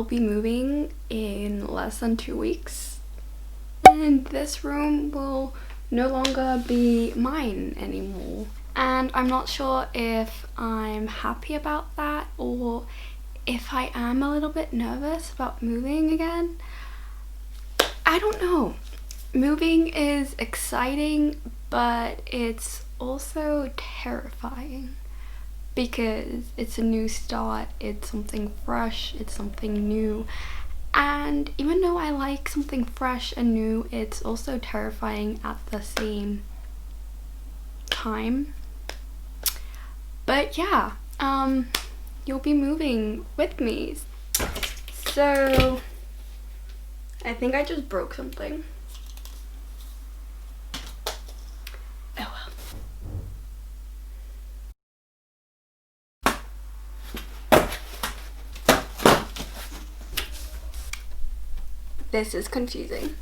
I'll be moving in less than 2 weeks, and this room will no longer be mine anymore. And I'm not sure if I'm happy about that or if I am a little bit nervous about moving again. I don't know. Moving is exciting, but it's also terrifying because it's a new start, it's something fresh, it's something new. And even though I like something fresh and new, it's also terrifying at the same time. But yeah, you'll be moving with me. So I think I just broke something. Oh well. This is confusing.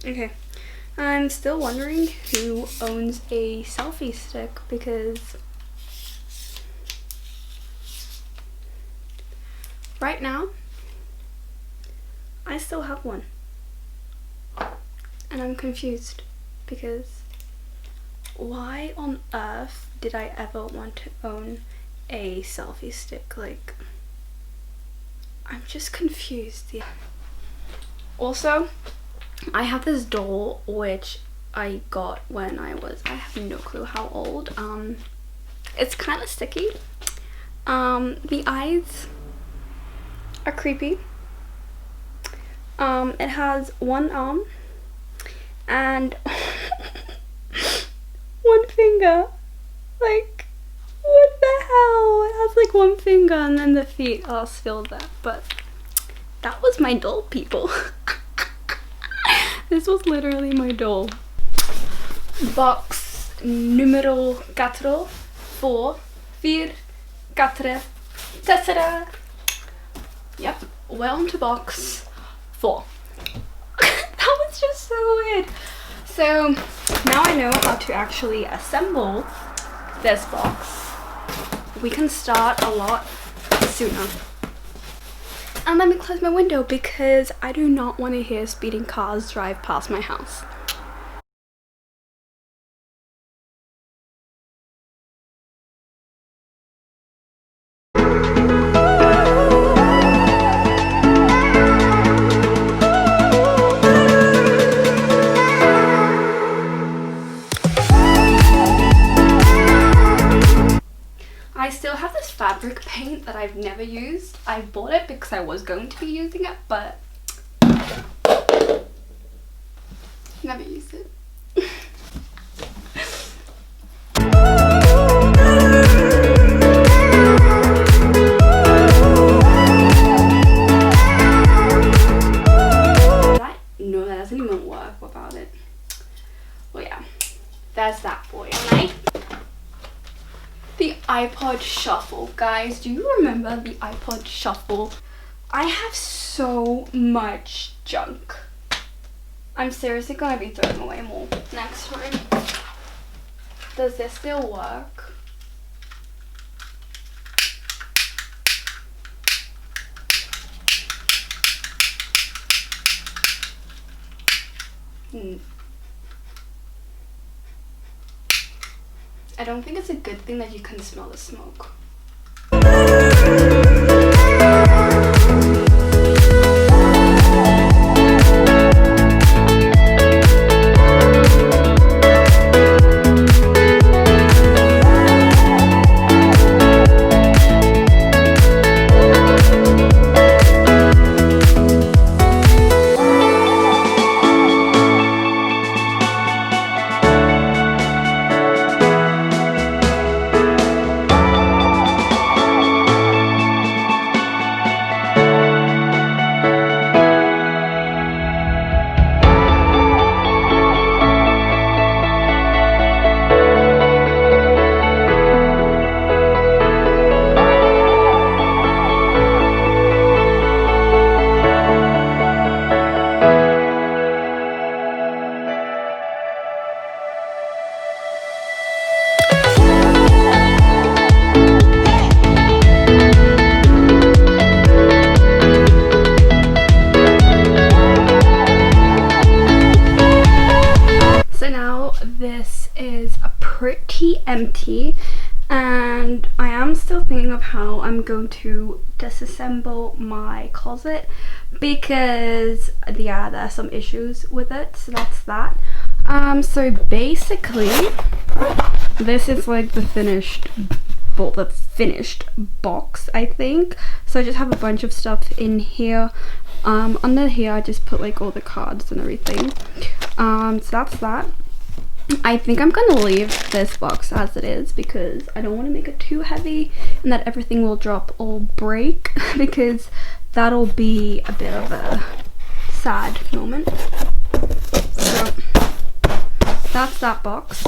Okay, I'm still wondering who owns a selfie stick because right now I still have one and I'm confused because why on earth did I ever want to own a selfie stick? Like, I'm just confused. Yeah. Also, I have this doll which I got when I have no clue how old. It's kind of sticky. The eyes are creepy. It has one arm and one finger. Like, what the hell? It has like one finger and then the feet are still there. But that was my doll, people. This was literally my doll. Box numero 4, 4, 4, ta-da! Yep, we're on to box 4. That was just so weird. So now I know how to actually assemble this box. We can start a lot sooner. And let me close my window because I do not want to hear speeding cars drive past my house. I still have this fabric paint that I've never used. I bought it because I was going to be using it, but never used it. No, that doesn't even work without it. Well, yeah, there's that for you, right? The iPod Shuffle. Guys, do you remember the iPod Shuffle? I have so much junk. I'm seriously gonna be throwing away more next time. Does this still work? I don't think it's a good thing that you can smell the smoke. this is a pretty empty, and I am still thinking of how I'm going to disassemble my closet because yeah, there are some issues with it, so that's that. So basically this is like the finished box, I think. So I just have a bunch of stuff in here. Under here I just put like all the cards and everything. So that's that. I think I'm gonna leave this box as it is because I don't want to make it too heavy and that everything will drop or break because that'll be a bit of a sad moment. So that's that box.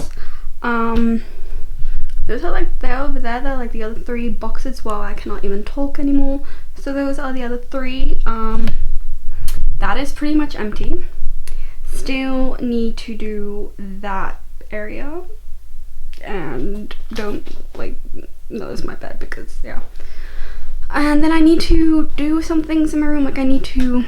Those are like, they're over there, they're like the other 3 boxes. Well, I cannot even talk anymore. So those are the other 3. That is pretty much empty. Still need to do that area, and don't like notice my bed because yeah. And then I need to do some things in my room, like I need to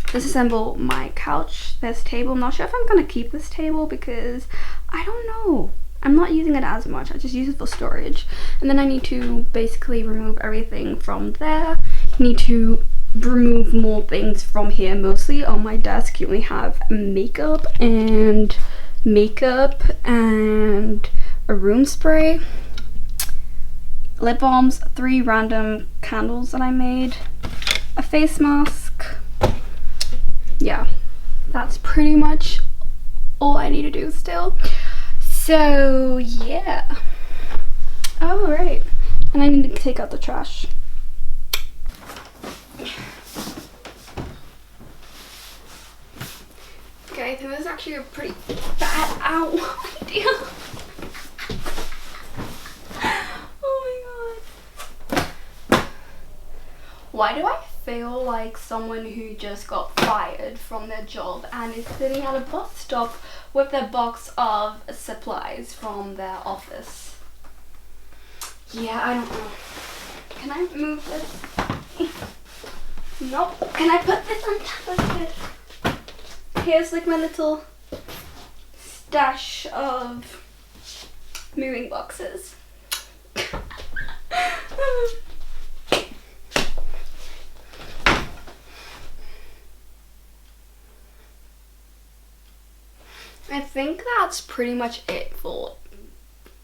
disassemble my couch, this table. I'm not sure if I'm gonna keep this table because I don't know, I'm not using it as much, I just use it for storage. And then I need to basically remove everything from there. Need to remove more things from here. Mostly on my desk you only have makeup and a room spray, lip balms, 3 random candles that I made, a face mask. Yeah, that's pretty much all I need to do still. So yeah. Oh right, and I need to take out the trash. Okay, I think this is actually a pretty bad idea. Oh my god. Why do I feel like someone who just got fired from their job and is sitting at a bus stop with their box of supplies from their office? Yeah, I don't know. Can I move this? Nope. Can I put this on top of it? Here's like my little stash of moving boxes. I think that's pretty much it for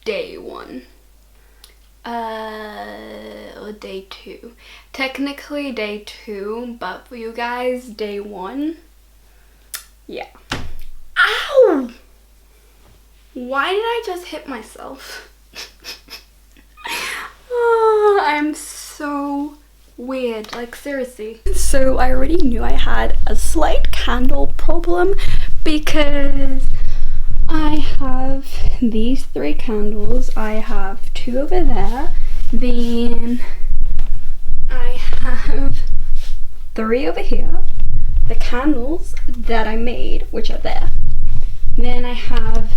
day 1. Or day 2. Technically day 2, but for you guys, day 1. Yeah. Ow! Why did I just hit myself? Oh, I'm so weird, like seriously. So I already knew I had a slight candle problem because I have these 3 candles. I have 2 over there. Then I have 3 over here. The candles that I made, which are there. Then I have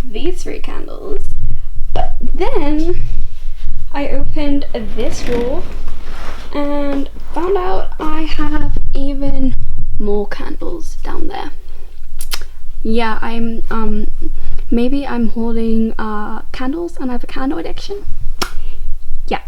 these 3 candles. But then I opened this drawer and found out I have even more candles down there. Yeah, maybe I'm holding candles and I have a candle addiction. Yeah.